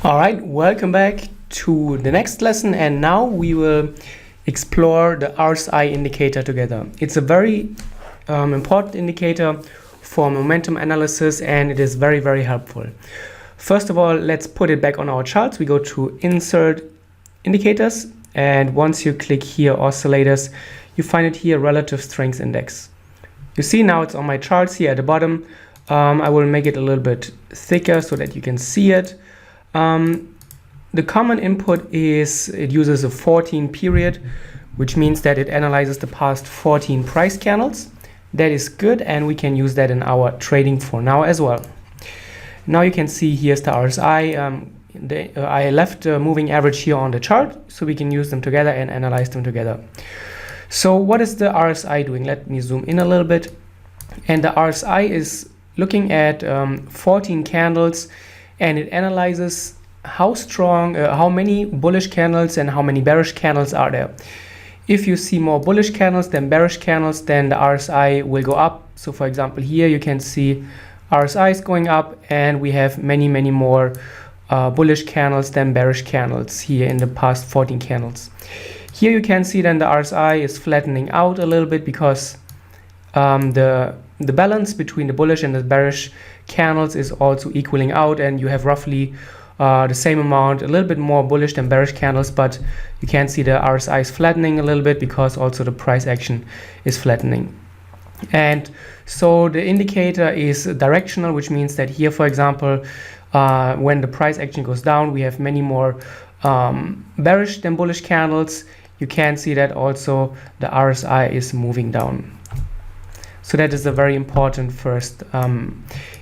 Alright, welcome back to the next lesson, and now we will explore the RSI indicator together. It's a very important indicator for momentum analysis, and it is very helpful. First of all, let's put it back on our charts. We go to Insert Indicators, and once you click here Oscillators, you find it here Relative Strength Index. You see now it's on my charts here at the bottom. I will make it a little bit thicker so that you can see it. The common input is it uses a 14 period, which means that it analyzes the past 14 price candles. That is good, and we can use that in our trading for now as well. Now you can see here's the RSI. I left the moving average here on the chart, so we can use them together and analyze them together. So what is the RSI doing? Let me zoom in a little bit. And the RSI is looking at 14 candles, and it analyzes how strong, how many bullish candles and how many bearish candles are there. If you see more bullish candles than bearish candles, then the RSI will go up. So for example, here you can see RSI is going up, and we have many more bullish candles than bearish candles here in the past 14 candles. Here you can see then the RSI is flattening out a little bit because the balance between the bullish and the bearish candles is also equaling out, and you have roughly the same amount, a little bit more bullish than bearish candles, but you can see the RSI is flattening a little bit because also the price action is flattening. And so the indicator is directional, which means that here, for example, when the price action goes down, we have many more bearish than bullish candles. You can see that also the RSI is moving down. So that is a very important first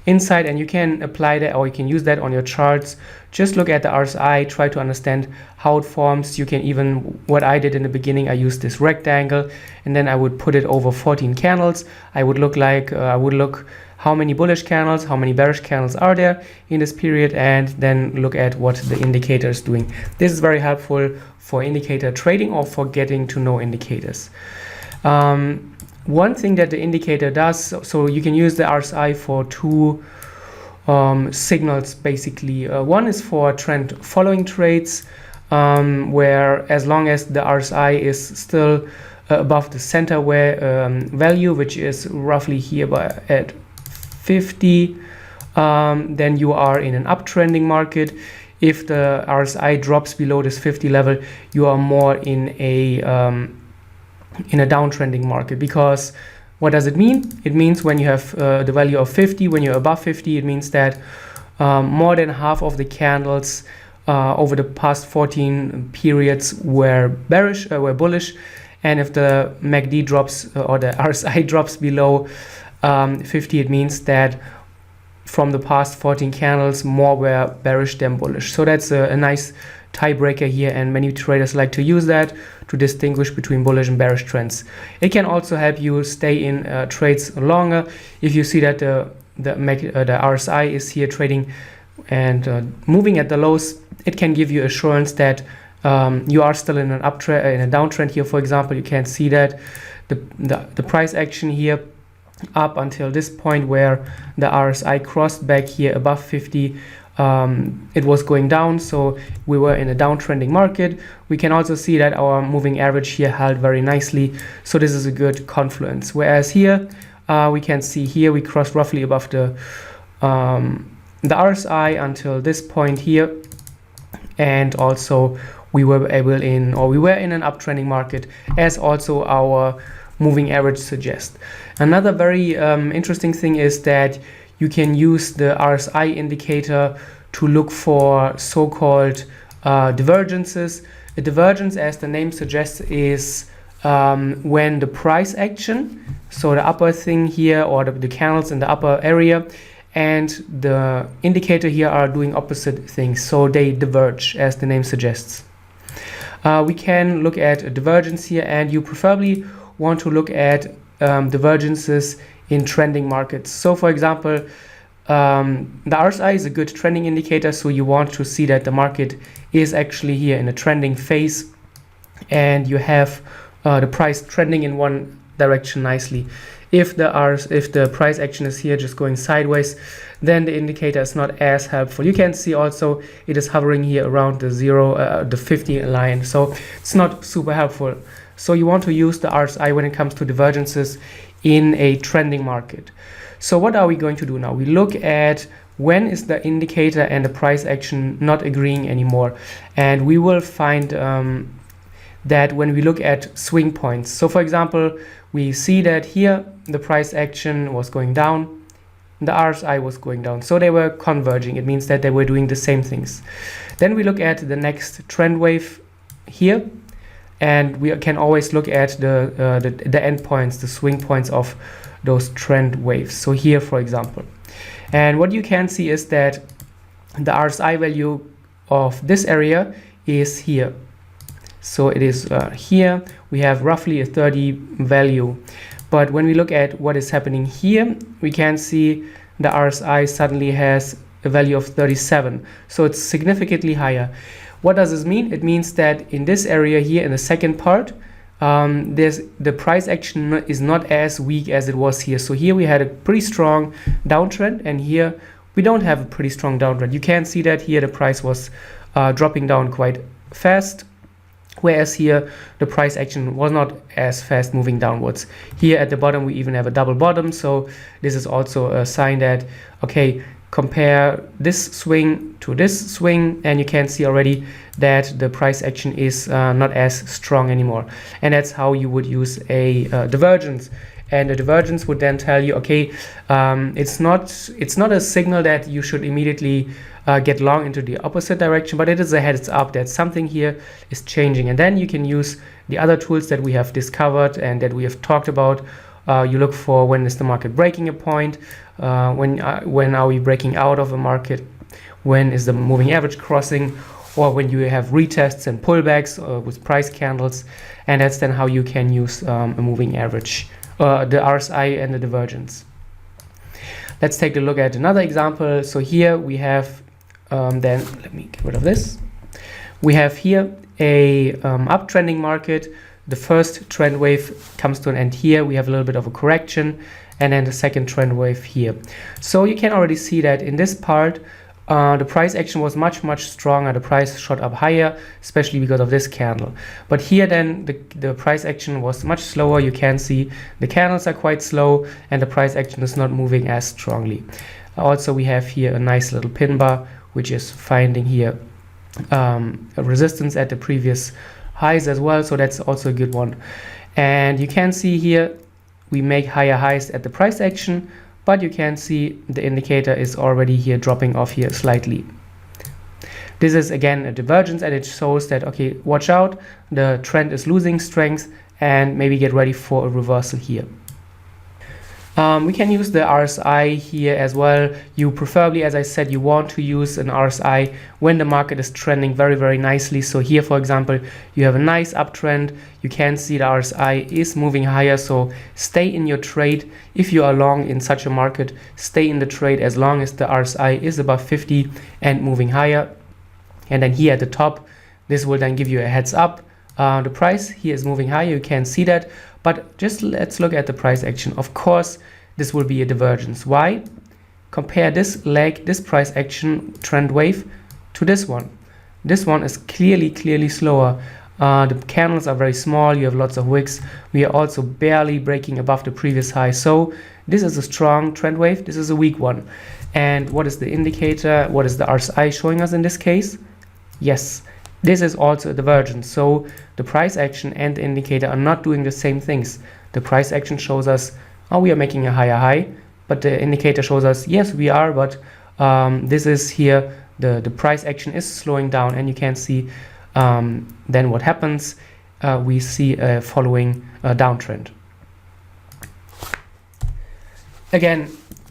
insight, and you can apply that, or you can use that on your charts. Just look at the RSI, try to understand how it forms. You can even, what I did in the beginning, I used this rectangle, and then I would put it over 14 candles. I would look how many bullish candles, how many bearish candles are there in this period, and then look at what the indicator is doing. This is very helpful for indicator trading or for getting to know indicators. One thing that the indicator does, so you can use the RSI for two signals basically. One is for trend following trades, where as long as the RSI is still above the center value, which is roughly here at 50, then you are in an uptrending market. If the RSI drops below this 50 level, you are more in a downtrending market. Because what does it mean? It means when you have the value of 50, when you're above 50, it means that more than half of the candles over the past 14 periods were bullish, and if the MACD drops or the RSI drops below 50, it means that from the past 14 candles, more were bearish than bullish. So that's a nice tiebreaker here, and many traders like to use that to distinguish between bullish and bearish trends. It can also help you stay in trades longer. If you see that the RSI is here trading and moving at the lows, it can give you assurance that you are still in an uptrend, in a downtrend here. For example, you can see that the price action here up until this point where the RSI crossed back here above 50, it was going down, so we were in a downtrending market. We can also see that our moving average here held very nicely, so this is a good confluence. Whereas here we can see here we crossed roughly above the RSI until this point here, and also we were in an uptrending market, as also our moving average suggests. Another very interesting thing is that you can use the RSI indicator to look for so-called divergences. A divergence, as the name suggests, is when the price action, so the upper thing here, or the candles in the upper area, and the indicator here are doing opposite things, so they diverge, as the name suggests. We can look at a divergence here, and you preferably want to look at divergences in trending markets. So for example, the RSI is a good trending indicator, so you want to see that the market is actually here in a trending phase, and you have the price trending in one direction nicely. If the price action is here just going sideways, then the indicator is not as helpful. You can see also it is hovering here around the 50 line, so it's not super helpful. So you want to use the RSI when it comes to divergences in a trending market. So what are we going to do now? We look at when is the indicator and the price action not agreeing anymore, and we will find that when we look at swing points. So for example, we see that here the price action was going down, the RSI was going down, so they were converging. It means that they were doing the same things. Then we look at the next trend wave here, and we can always look at the endpoints, the swing points of those trend waves. So here, for example, and what you can see is that the RSI value of this area is here. So it is here. We have roughly a 30 value. But when we look at what is happening here, we can see the RSI suddenly has a value of 37. So it's significantly higher. What does this mean? It means that in this area here, in the second part, the price action is not as weak as it was here. So here we had a pretty strong downtrend, and here we don't have a pretty strong downtrend. You can see that here the price was dropping down quite fast, whereas here the price action was not as fast moving downwards. Here at the bottom we even have a double bottom, so this is also a sign that, okay, compare this swing to this swing, and you can see already that the price action is not as strong anymore. And that's how you would use a divergence. And a divergence would then tell you, okay, it's not a signal that you should immediately get long into the opposite direction, but it is a heads up that something here is changing. And then you can use the other tools that we have discovered and that we have talked about. You look for when is the market breaking a point, when are we breaking out of a market, when is the moving average crossing, or when you have retests and pullbacks with price candles. And that's then how you can use a moving average, the RSI and the divergence. Let's take a look at another example. So here we have, then let me get rid of this. We have here a uptrending market. The first trend wave comes to an end here. We have a little bit of a correction, and then the second trend wave here. So you can already see that in this part, the price action was much stronger. The price shot up higher, especially because of this candle. But here then the price action was much slower. You can see the candles are quite slow, and the price action is not moving as strongly. Also, we have here a nice little pin bar, which is finding here a resistance at the previous highs as well, so that's also a good one. And you can see here we make higher highs at the price action, but you can see the indicator is already here dropping off here slightly. This is again a divergence, and it shows that, okay, watch out, the trend is losing strength, and maybe get ready for a reversal here. We can use the RSI here as well. You preferably, as I said, you want to use an RSI when the market is trending very nicely. So here, for example, you have a nice uptrend. You can see the RSI is moving higher, so stay in your trade. If you are long in such a market, stay in the trade as long as the RSI is above 50 and moving higher. And then here at the top, this will then give you a heads up. The price here is moving higher, you can see that. But just let's look at the price action. Of course, this will be a divergence. Why? Compare this leg, this price action trend wave, to this one. This one is clearly slower. The candles are very small. You have lots of wicks. We are also barely breaking above the previous high. So this is a strong trend wave. This is a weak one. And what is the indicator? What is the RSI showing us in this case? Yes, this is also a divergence. So the price action and the indicator are not doing the same things. The price action shows us, oh, we are making a higher high, but the indicator shows us, yes, we are, but this is here, the price action is slowing down, and you can see then what happens. We see a following downtrend. Again,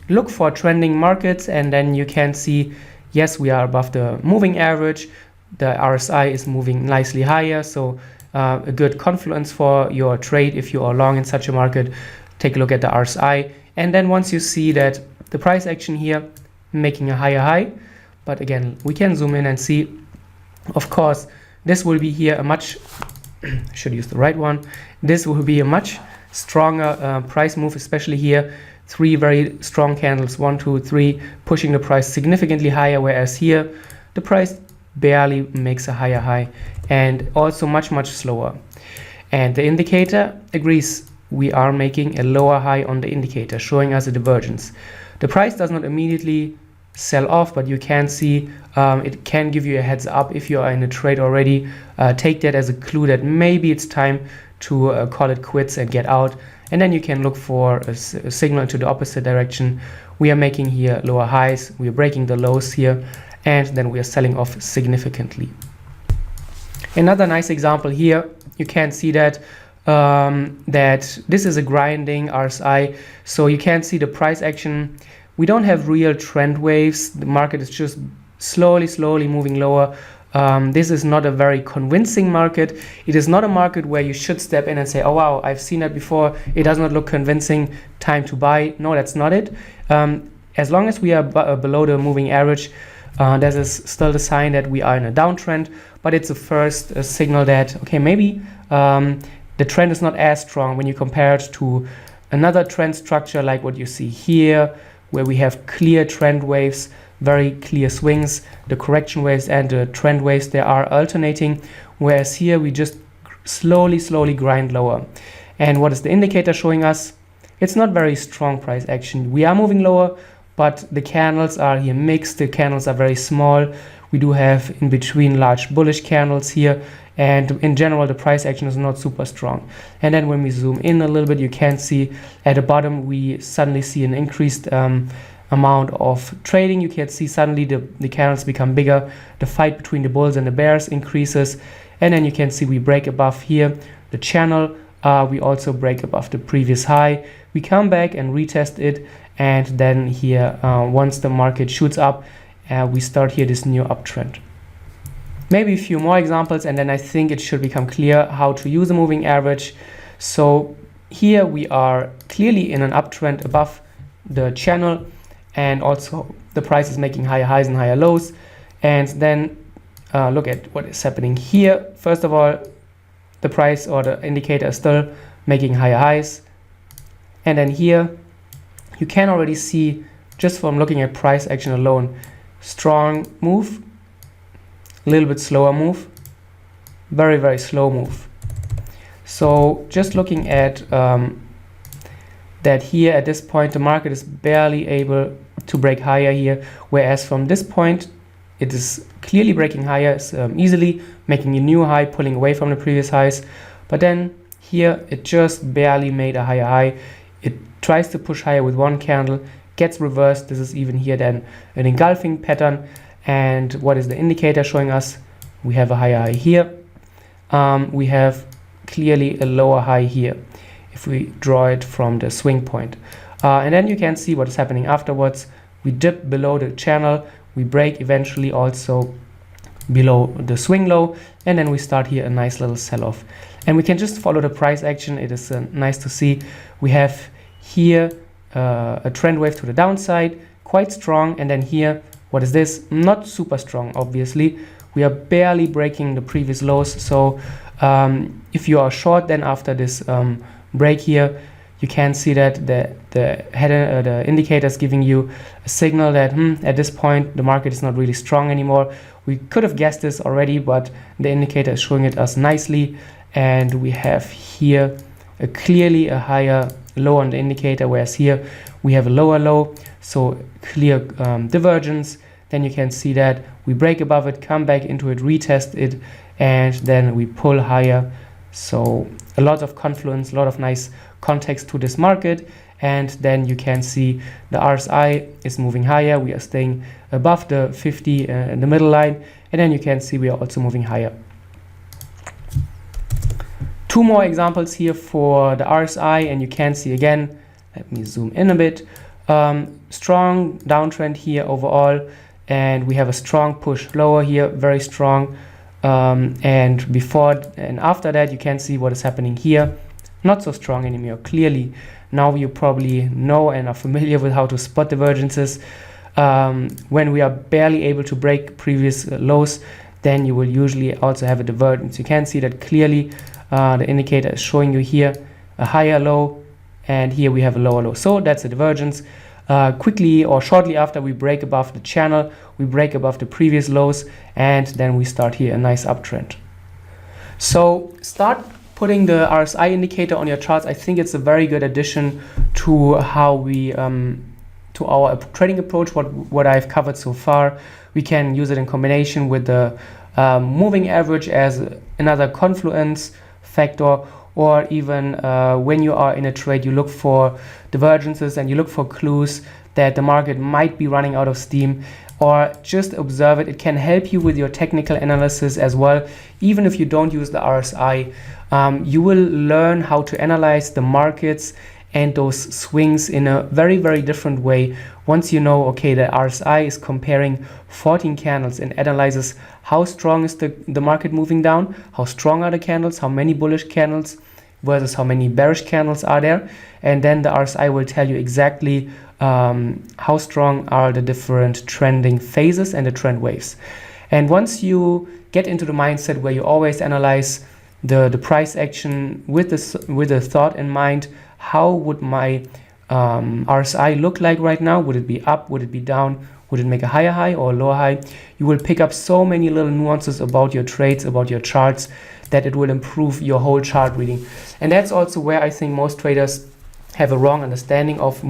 look for trending markets, and then you can see, yes, we are above the moving average. The RSI is moving nicely higher, so a good confluence for your trade if you are long in such a market. Take a look at the RSI, and then once you see that the price action here making a higher high, but again, we can zoom in and see, of course, this will be here a much, should use the right one, this will be a much stronger price move, especially here. 3 very strong candles, 1, 2, 3, pushing the price significantly higher, whereas here the price barely makes a higher high, and also much slower. And the indicator agrees. We are making a lower high on the indicator, showing us a divergence. The price does not immediately sell off, but you can see it can give you a heads up if you are in a trade already. Take that as a clue that maybe it's time to call it quits and get out, and then you can look for a signal to the opposite direction. We are making here lower highs, we are breaking the lows here, and then we are selling off significantly. Another nice example here, you can see that that this is a grinding RSI, so you can see the price action. We don't have real trend waves, the market is just slowly moving lower. This is not a very convincing market. It is not a market where you should step in and say, oh wow, I've seen that before, it does not look convincing, time to buy. No, that's not it. As long as we are below the moving average, that is still the sign that we are in a downtrend, but it's a first signal that, okay, maybe the trend is not as strong when you compare it to another trend structure like what you see here, where we have clear trend waves, very clear swings. The correction waves and the trend waves, they are alternating, whereas here we just slowly grind lower. And what is the indicator showing us? It's not very strong price action. We are moving lower, but the candles are here mixed. The candles are very small. We do have in between large bullish candles here, and in general the price action is not super strong. And then when we zoom in a little bit, you can see at the bottom we suddenly see an increased amount of trading. You can see suddenly the candles become bigger, the fight between the bulls and the bears increases, and then you can see we break above here the channel. We also break above the previous high. We come back and retest it, and then here once the market shoots up, we start here this new uptrend. Maybe a few more examples, and then I think it should become clear how to use a moving average. So here we are clearly in an uptrend above the channel, and also the price is making higher highs and higher lows. And then look at what is happening here. First of all, the price or the indicator is still making higher highs, and then here you can already see, just from looking at price action alone, strong move, a little bit slower move, very slow move. So just looking at that here at this point, the market is barely able to break higher here, whereas from this point it is clearly breaking higher, easily making a new high, pulling away from the previous highs. But then here it just barely made a higher high. It tries to push higher with one candle, gets reversed. This is even here then an engulfing pattern. And what is the indicator showing us? We have a higher high here. We have clearly a lower high here if we draw it from the swing point. And then you can see what is happening afterwards. We dip below the channel, we break eventually also below the swing low, and then we start here a nice little sell-off. And we can just follow the price action. It is nice to see. We have here a trend wave to the downside, quite strong, and then here, what is this? Not super strong, obviously. We are barely breaking the previous lows. So if you are short, then after this break here, you can see that the indicator is giving you a signal that at this point the market is not really strong anymore. We could have guessed this already, but the indicator is showing it us nicely, and we have here clearly a higher low on the indicator, whereas here we have a lower low, so clear divergence. Then you can see that we break above it, come back into it, retest it, and then we pull higher. So a lot of confluence, a lot of nice context to this market. And then you can see the RSI is moving higher. We are staying above the 50 in the middle line, and then you can see we are also moving higher. Two more examples here for the RSI, and you can see again, let me zoom in a bit, strong downtrend here overall, and we have a strong push lower here, very strong, and before and after that you can see what is happening here. Not so strong anymore, clearly. Now you probably know and are familiar with how to spot divergences. When we are barely able to break previous lows, then you will usually also have a divergence. You can see that clearly. The indicator is showing you here a higher low, and here we have a lower low. So that's a divergence. Quickly or shortly after we break above the channel, we break above the previous lows, and then we start here a nice uptrend. So start putting the RSI indicator on your charts. I think it's a very good addition to how we to our trading approach, what I've covered so far. We can use it in combination with the moving average as another confluence factor, or even when you are in a trade, you look for divergences and you look for clues that the market might be running out of steam, or just observe it. It can help you with your technical analysis as well. Even if you don't use the RSI, you will learn how to analyze the markets and those swings in a very, very different way. Once you know, okay, the RSI is comparing 14 candles and analyzes how strong is the market moving down, how strong are the candles, how many bullish candles versus how many bearish candles are there. And then the RSI will tell you exactly how strong are the different trending phases and the trend waves. And once you get into the mindset where you always analyze the price action with the thought in mind, how would my RSI look like right now? Would it be up? Would it be down? Would it make a higher high or a lower high? You will pick up so many little nuances about your trades, about your charts, that it will improve your whole chart reading. And that's also where I think most traders have a wrong understanding of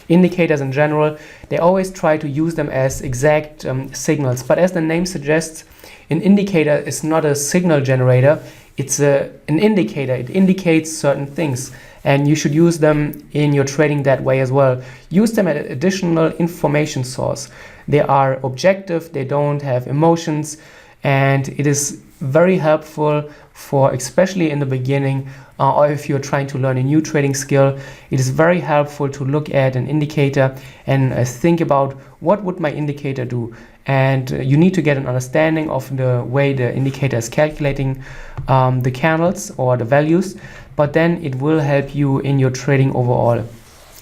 indicators in general. They always try to use them as exact signals, but as the name suggests, an indicator is not a signal generator. It's an indicator. It indicates certain things, and you should use them in your trading that way as well. Use them as an additional information source. They are objective, they don't have emotions, and it is very helpful for, especially in the beginning, or if you're trying to learn a new trading skill, it is very helpful to look at an indicator and think about what would my indicator do. And you need to get an understanding of the way the indicator is calculating the candles or the values, but then it will help you in your trading overall.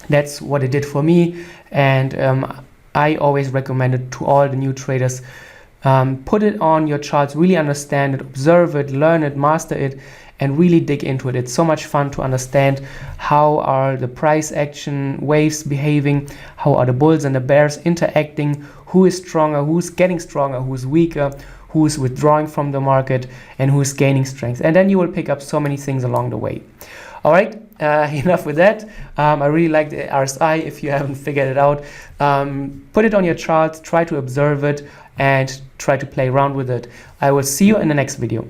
That's what it did for me, and I always recommend it to all the new traders. Put it on your charts, really understand it, observe it, learn it, master it, and really dig into it. It's so much fun to understand how are the price action waves behaving, how are the bulls and the bears interacting, who is stronger, who's getting stronger, who's weaker, who's withdrawing from the market, and who's gaining strength. And then you will pick up so many things along the way. All right, enough with that. I really like the RSI. If you haven't figured it out, put it on your charts, try to observe it, and try to play around with it. I will see you in the next video.